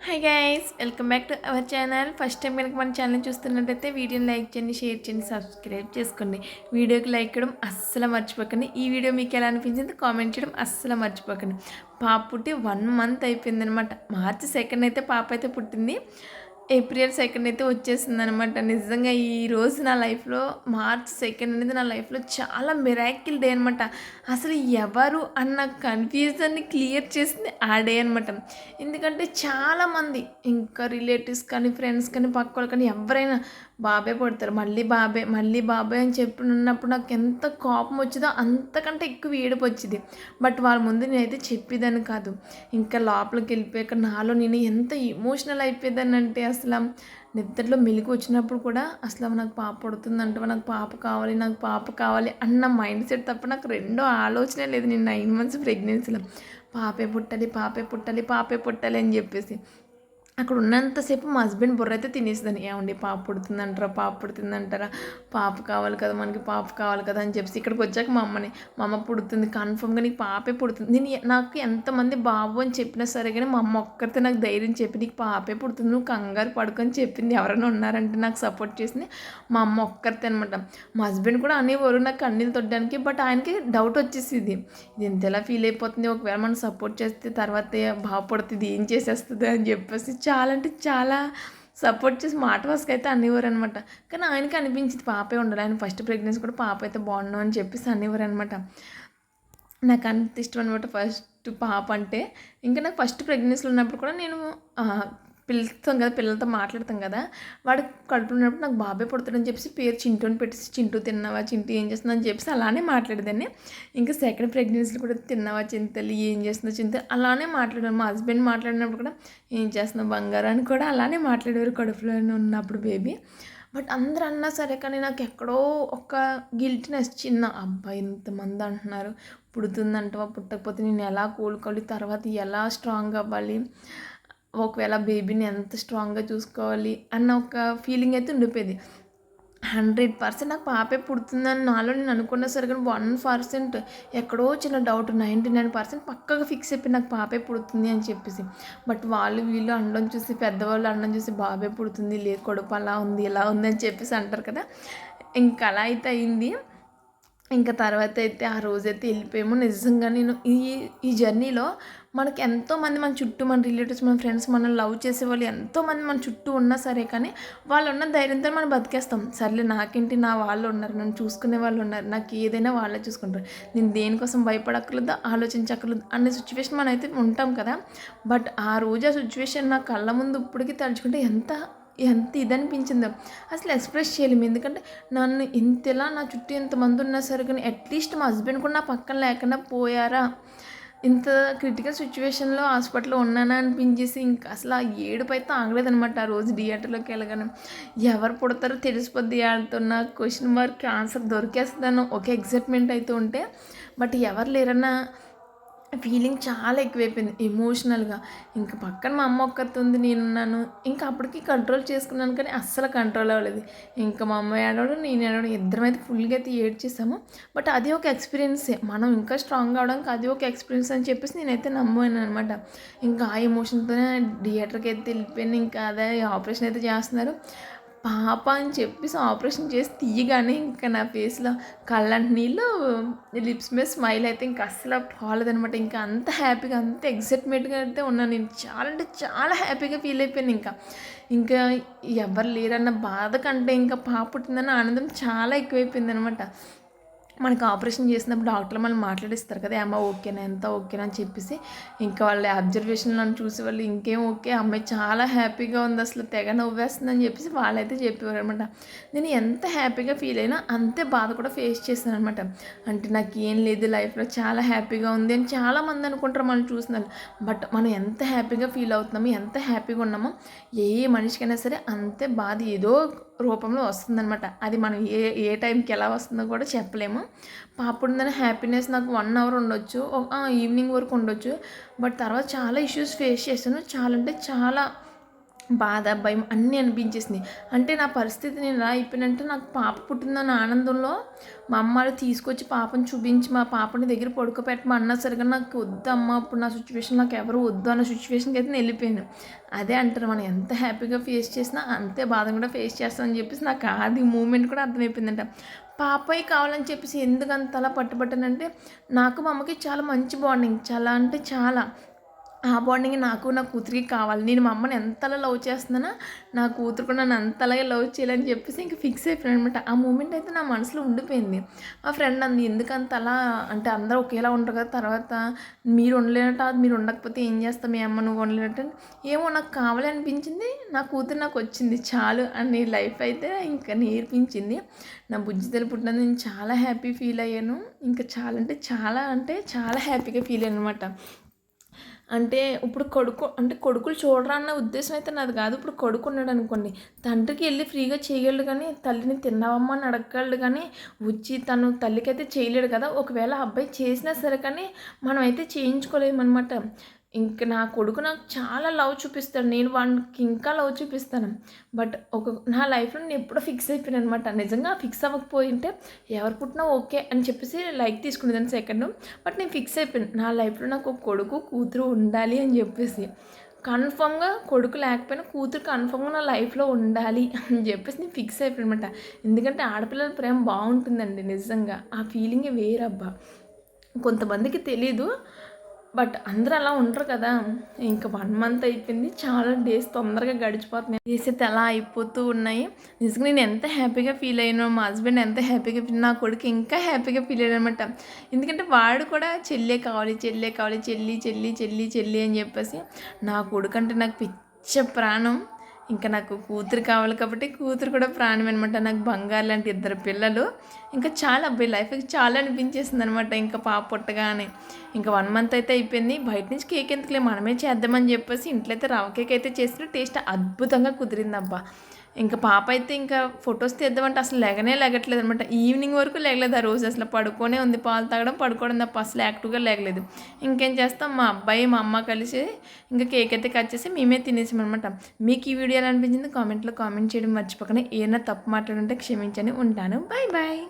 Hi guys, welcome back to our channel. First time కనుక మన channel చూస్తున్నట్టయితే వీడియోని లైక్ చేయండి, షేర్ చేయండి, సబ్స్క్రైబ్ చేసుకోండి. వీడియోకి లైక్ చేయడం అస్సలు మర్చిపోకండి. ఈ వీడియో మీకు ఎలా అనిపించింది కామెంట్ చేయడం అస్సలు మర్చిపోకండి. పాప పుట్టి 1 మంత్ అయిపోయిందనమాట. మార్చి 2 అయితే పాప అయితే పుట్టింది. ఏప్రిల్ 2 అయితే వచ్చేసింది అనమాట. నిజంగా ఈరోజు నా లైఫ్లో మార్చ్ 2 అనేది నా లైఫ్లో చాలా మిరాకిల్ డే అనమాట. అసలు ఎవరు అన్న కన్ఫ్యూజన్ని క్లియర్ చేసింది ఆ డే అనమాట. ఎందుకంటే చాలామంది ఇంకా రిలేటివ్స్ కానీ ఫ్రెండ్స్ కానీ పక్క వాళ్ళు కానీ ఎవరైనా బాబే పుడతారు, మళ్ళీ బాబే మళ్ళీ బాబే అని చెప్పినప్పుడు నాకు ఎంత కోపం వచ్చిందో అంతకంటే ఎక్కువ ఏడుపు వచ్చింది. బట్ వాళ్ళ ముందు నేనైతే చెప్పేదాన్ని కాదు. ఇంకా లోపలికి వెళ్ళిపోయాక నాలో నేను ఎంత ఎమోషనల్ అయిపోయేదాన్ని అంటే అసలు నిద్రలో మెలుగు వచ్చినప్పుడు కూడా అసలు నాకు పాప పుడుతుందంటే నాకు పాప కావాలి, నాకు పాప కావాలి అన్న మైండ్ సెట్ తప్ప నాకు రెండో ఆలోచనే లేదు. నేను 9 months ప్రెగ్నెన్సీలో పాపే పుట్టాలి, పాపే పుట్టాలి, పాపే పుట్టాలి అని చెప్పేసి అక్కడ ఉన్నంతసేపు మా హస్బెండ్ బుర్ర అయితే తినేసేదాన్ని. ఏమండి పాప పుడుతుందంటారా, పాప పుడుతుందంటారా, పాప కావాలి కదా, మనకి పాప కావాలి కదా అని చెప్పేసి ఇక్కడికి వచ్చాక మా అమ్మ పుడుతుంది కన్ఫర్మ్గా, నీకు పాపే పుడుతుంది. నాకు ఎంతమంది బాబు అని చెప్పినా సరే కానీ మా అమ్మ ఒక్కరితే నాకు ధైర్యం చెప్పి నీకు పాపే పుడుతుంది, నువ్వు కంగారు పడుకొని చెప్పింది. ఎవరైనా ఉన్నారంటే నాకు సపోర్ట్ చేసింది మా అమ్మ ఒక్కరితే అనమాట. మా హస్బెండ్ కూడా అనేవారు నాకు కన్నీళ్ళు తొట్టడానికి. బట్ ఆయనకి డౌట్ వచ్చేసింది, ఇది ఎంతలా ఫీల్ అయిపోతుంది, ఒకవేళ మనం సపోర్ట్ చేస్తే తర్వాత బాగా పడుతుంది, ఏం చేసేస్తుంది అని చెప్పేసి చాలా అంటే చాలా సపోర్ట్ చేసి మాట వరుసకి అయితే అనేవారు అనమాట. కానీ ఆయనకి అనిపించింది పాపే ఉండాలి, ఆయన ఫస్ట్ ప్రెగ్నెన్సీ కూడా పాప అయితే బాగున్నావు అని చెప్పేసి అనేవారు అనమాట. నాకు అంత ఇష్టం అనమాట ఫస్ట్ పాప అంటే. ఇంకా నాకు ఫస్ట్ ప్రెగ్నెన్సీలో ఉన్నప్పుడు కూడా నేను పిలుస్తాం కదా, పిల్లలతో మాట్లాడతాం కదా, వాడికి కడుపులో ఉన్నప్పుడు నాకు బాబే పుడతాడని చెప్పేసి పేరు చింటూ అని పెట్టేసి, చింటూ తిన్నావా, చింటూ ఏం చేస్తుందని అని చెప్పేసి అలానే మాట్లాడేదాన్ని. ఇంకా సెకండ్ ప్రెగ్నెన్సీలో కూడా తిన్నావా చింతలి, ఏం చేస్తున్నావు చింత అలానే మాట్లాడాను. మా హస్బెండ్ మాట్లాడినప్పుడు కూడా ఏం చేస్తున్నావు బంగారం అని కూడా అలానే మాట్లాడేవారు కడుపులో ఉన్నప్పుడు బేబీ. బట్ అందరూ అన్నా సరే కానీ నాకు ఎక్కడో ఒక గిల్ట్నెస్, చిన్న అబ్బాయి ఇంతమంది అంటున్నారు పుడుతుందంటవా, పుట్టకపోతే నేను ఎలా కోలుకోవాలి, తర్వాత ఎలా స్ట్రాంగ్ అవ్వాలి, ఒకవేళ బేబీని ఎంత స్ట్రాంగ్గా చూసుకోవాలి అన్న ఒక ఫీలింగ్ అయితే ఉండిపోయేది. 100% నాకు పాపే పుడుతుందని నాలో నేను అనుకున్నా సరే కానీ 1% ఎక్కడో చిన్న డౌట్, 99% పక్కగా ఫిక్స్ అయిపోయి నాకు పాపే పుడుతుంది అని చెప్పేసి. బట్ వాళ్ళు వీళ్ళు అండం చూసి, పెద్దవాళ్ళు అండం చూసి బాబే పుడుతుంది, లేదు కడుపు అలా ఉంది ఇలా ఉంది అని చెప్పేసి అంటారు కదా. ఇంకా అలా అయితే అయింది. ఇంకా తర్వాత అయితే ఆ రోజైతే వెళ్ళిపోయాము. నిజంగా నేను ఈ జర్నీలో మనకి ఎంతోమంది మన చుట్టూ, మన రిలేటివ్స్, మన ఫ్రెండ్స్, మనల్ని లవ్ చేసేవాళ్ళు ఎంతోమంది మన చుట్టూ ఉన్నా సరే కానీ వాళ్ళు ఉన్న ధైర్యంతో మనం బతికేస్తాం. సర్లే నాకేంటి, నా వాళ్ళు ఉన్నారు, నన్ను చూసుకునే వాళ్ళు ఉన్నారు, నాకు ఏదైనా వాళ్ళే చూసుకుంటారు, నేను దేనికోసం భయపడక్కర్లేదు, ఆలోచించక్కర్లేదు అనే సిచ్యువేషన్ మనం అయితే ఉంటాం కదా. బట్ ఆ రోజు ఆ సిచ్యువేషన్ నా కళ్ళ ముందు ఇప్పటికీ తలుచుకుంటే ఎంత ఎంత ఇదనిపించిందో అసలు ఎక్స్ప్రెస్ చేయలేము. ఎందుకంటే నన్ను ఇంతలా నా చుట్టూ ఎంతమంది ఉన్నా సరే కానీ అట్లీస్ట్ మా హస్బెండ్ కూడా నా పక్కన లేకుండా పోయారా, ఇంత క్రిటికల్ సిచ్యువేషన్లో హాస్పిటల్లో ఉన్నానా అనిపించేసి ఇంకా అసలు ఆ ఏడుపు అయితే ఆగలేదనమాట. ఆ రోజు థియేటర్లోకి వెళ్ళగానే ఎవరు పుడతారో తెలిసిపోద్ది ఆడుతున్న క్వశ్చన్ మార్క్ ఆన్సర్ దొరికేస్తుందన్న ఒక ఎగ్జైట్మెంట్ అయితే ఉంటే, బట్ ఎవరు లేరన్న ఫీలింగ్ చాలా ఎక్కువైపోయింది ఎమోషనల్గా. ఇంకా పక్కన మా అమ్మ ఒక్కరితో ఉంది, నేనున్నాను. ఇంకా అప్పటికి కంట్రోల్ చేసుకున్నాను కానీ అస్సలు కంట్రోల్ అవ్వలేదు. ఇంకా మా అమ్మ ఏడవడం, నేను ఏడవడం, ఇద్దరం అయితే ఫుల్గా అయితే ఏడ్చేసాము. బట్ అది ఒక ఎక్స్పీరియన్సే, మనం ఇంకా స్ట్రాంగ్ అవడానికి అది ఒక ఎక్స్పీరియన్స్ అని చెప్పేసి నేనైతే నమ్మాను అనమాట. ఇంకా ఆ ఎమోషన్తోనే థియేటర్కి అయితే వెళ్ళిపోయాను. ఇంకా అదే ఆపరేషన్ అయితే చేస్తున్నారు. పాప అని చెప్పేసి ఆపరేషన్ చేసి తీయగానే ఇంకా నా ఫేస్లో కళ్ళంటి నీళ్ళు, లిప్స్ మీద స్మైల్ అయితే ఇంకా అస్సలు పోలేదనమాట. ఇంకా అంత హ్యాపీగా, అంత ఎగ్జైట్మెంట్గా అయితే ఉన్నాను నేను. చాలా అంటే చాలా హ్యాపీగా ఫీల్ అయిపోయాను. ఇంకా ఎవరు లేరన్న బాధ కంటే ఇంకా పాప పుట్టిందన్న ఆనందం చాలా ఎక్కువైపోయింది అనమాట. మనకు ఆపరేషన్ చేసినప్పుడు డాక్టర్లు మనం మాట్లాడిస్తారు కదా, అమ్మ ఓకేనా, ఎంత ఓకేనా అని చెప్పేసి. ఇంకా వాళ్ళ అబ్జర్వేషన్లో చూసి వాళ్ళు ఇంకేం ఓకే, అమ్మాయి చాలా హ్యాపీగా ఉంది, అసలు తెగ నవ్వేస్తుంది అని చెప్పేసి వాళ్ళైతే చెప్పేవారు అనమాట. నేను ఎంత హ్యాపీగా ఫీల్ అయినా అంతే బాధ కూడా ఫేస్ చేశాను అనమాట. అంటే నాకు ఏం లేదు లైఫ్లో, చాలా హ్యాపీగా ఉంది అని చాలామంది అనుకుంటారు మనం చూస్తున్నారు. బట్ మనం ఎంత హ్యాపీగా ఫీల్ అవుతున్నామో, ఎంత హ్యాపీగా ఉన్నామో ఏ మనిషికైనా సరే అంతే బాధ ఏదో రూపంలో వస్తుందనమాట. అది మనం ఏ ఏ టైంకి ఎలా వస్తుందో కూడా చెప్పలేము. పాపుడుందని హ్యాపీనెస్ నాకు 1 hour ఉండొచ్చు, ఈవినింగ్ వరకు ఉండొచ్చు. బట్ తర్వాత చాలా ఇష్యూస్ ఫేస్ చేశాను. చాలా అంటే చాలా బాధ, భయం అన్నీ అనిపించేసింది. అంటే నా పరిస్థితి నేను ఎలా అయిపోయానంటే, నాకు పాప పుట్టిందన్న ఆనందంలో మా అమ్మ వాళ్ళు తీసుకొచ్చి పాపని చూపించి, మా పాపని దగ్గర పడుకోబెట్టమన్నా సరే కానీ నాకు వద్దమ్మా ఇప్పుడు నా సిచ్యువేషన్ నాకు ఎవరు వద్దు అన్న సిచ్యువేషన్‌కి అయితే నేను వెళ్ళిపోయాను. అదే అంటారు మనం ఎంత హ్యాపీగా ఫేస్ చేసినా అంతే బాధను కూడా ఫేస్ చేస్తామని చెప్పేసి నాకు అది మూమెంట్ కూడా అర్థమైపోయిందంట. పాపయ్య కావాలని చెప్పేసి ఎందుకంతలా పట్టుబట్టానంటే, నాకు మా అమ్మకి చాలా మంచి బాండింగ్. చాలా అంటే చాలా. ఆ బాండింగ్ నాకు నా కూతురికి కావాలి. నేను మా అమ్మని ఎంతలా లవ్ చేస్తున్నానో, నా కూతురు కూడా నన్ను అంతలాగే లవ్ చేయాలని చెప్పేసి ఇంక ఫిక్స్ అయిపోయాననమాట. ఆ మూమెంట్ అయితే నా మనసులో ఉండిపోయింది. మా ఫ్రెండ్ అంది, "ఎందుకంతలా అంటే అందరూ ఒకేలా ఉండరు కదా! తర్వాత మీరు ఉండలేనట్టు అది మీరు ఉండకపోతే ఏం చేస్తావు మీ అమ్మ నువ్వు ఉండలేనట్టు" ఏమో నాకు కావాలి అనిపించింది. నా కూతురు నాకొచ్చింది చాలు అని లైఫ్ అయితే ఇంకా నేర్పించింది. నా బుజ్జి తల్లి పుట్టినందుకు నేను చాలా హ్యాపీ ఫీల్ అయ్యాను. ఇంకా అంటే చాలా హ్యాపీగా ఫీల్ అయ్యాననమాట. అంటే ఇప్పుడు కొడుకులు చూడరా అన్న ఉద్దేశం అయితే నాది కాదు. ఇప్పుడు కొడుకున్నాడనుకోండి, తండ్రికి ఎళ్లి ఫ్రీగా చేయగలడు కానీ, తల్లిని తిన్నావమ్మా అని అడగగలడు కానీ, వచ్చి తను తల్లికైతే చేయలేడు కదా! ఒకవేళ ఆ అబ్బాయి చేసినా సరే కానీ, మనమైతే చేయించుకోలేమనమాట. ఇంక నా కొడుకు నాకు చాలా లవ్ చూపిస్తాడు. నేను వానికి ఇంకా లవ్ చూపిస్తాను. బట్ నా లైఫ్‌లో నేను ఎప్పుడో ఫిక్స్ అయిపోయాననమాట. నిజంగా ఫిక్స్ అవ్వకపోయుంటే ఎవరు పుట్టినా ఓకే అని చెప్పేసి లైక్ తీసుకునేదాన్ని సెకండు. బట్ నేను ఫిక్స్ అయిపోయాను. నా లైఫ్‌లో నాకు ఒక కొడుకు, కూతురు ఉండాలి అని చెప్పేసి. కన్ఫర్మ్‌గా కొడుకు లేకపోయినా కూతురు కన్ఫర్మ్‌గా నా లైఫ్‌లో ఉండాలి అని చెప్పేసి నేను ఫిక్స్ అయిపోయాననమాట. ఎందుకంటే ఆడపిల్లల ప్రేమ బావుంటుందండి నిజంగా. ఆ ఫీలింగే వేరబ్బా! కొంతమందికి తెలీదు. బట్ అందరూ అలా ఉండరు కదా! ఇంక 1 మంత్ అయిపోయింది. చాలా డేస్ తొందరగా గడిచిపోతున్నాయి. డేస్ అయితే అలా అయిపోతూ ఉన్నాయి. నిజంగా నేను ఎంత హ్యాపీగా ఫీల్ అయ్యానో, మా హస్బెండ్ ఎంత హ్యాపీగా నా కొడుకు ఇంకా హ్యాపీగా ఫీల్ అయ్యాడనమాట. ఎందుకంటే వాడు కూడా చెల్లే కావాలి, చెల్లే కావాలి, చెల్లి, చెల్లి, చెల్లి, చెల్లి అని చెప్పేసి నా కొడుకంటే నాకు పిచ్చ ప్రాణం. ఇంకా నాకు కూతురు కావాలి కాబట్టి కూతురు కూడా ప్రాణం అనమాట. నాకు బంగారు లాంటి 2 పిల్లలు. ఇంకా చాలా అబ్బాయి లైఫ్‌కి చాలా అనిపించేసిందనమాట ఇంకా పాప పుట్టగానే. ఇంకా 1 మంత్ అయితే అయిపోయింది. బయట నుంచి కేక్ ఎందుకులే మనమే చేద్దామని చెప్పేసి ఇంట్లో అయితే రవ్వ కేక్ అయితే చేసిన టేస్ట్ అద్భుతంగా కుదిరిందబ్బా! ఇంకా పాప అయితే ఇంకా ఫొటోస్ తీద్దామంటే అసలు లెగట్లేదనమాట. ఈవినింగ్ వరకు లెగలేదు ఆ రోజు అసలు పడుకొనే ఉంది. పాలు తాగడం, పడుకోవడం తప్ప అసలు యాక్టివ్‌గా లెగలేదు. ఇంకేం చేస్తాం మా అబ్బాయి, మా అమ్మ కలిసి ఇంకా కేక్ అయితే కట్ చేసి మేమే తినేసామనమాట. మీకు ఈ వీడియో ఎలా అనిపించింది కామెంట్‌లో కామెంట్ చేయడం మర్చిపోకండి. ఏమైనా తప్పు మాట్లాడుంటే క్షమించండి. ఉంటాను. Bye bye.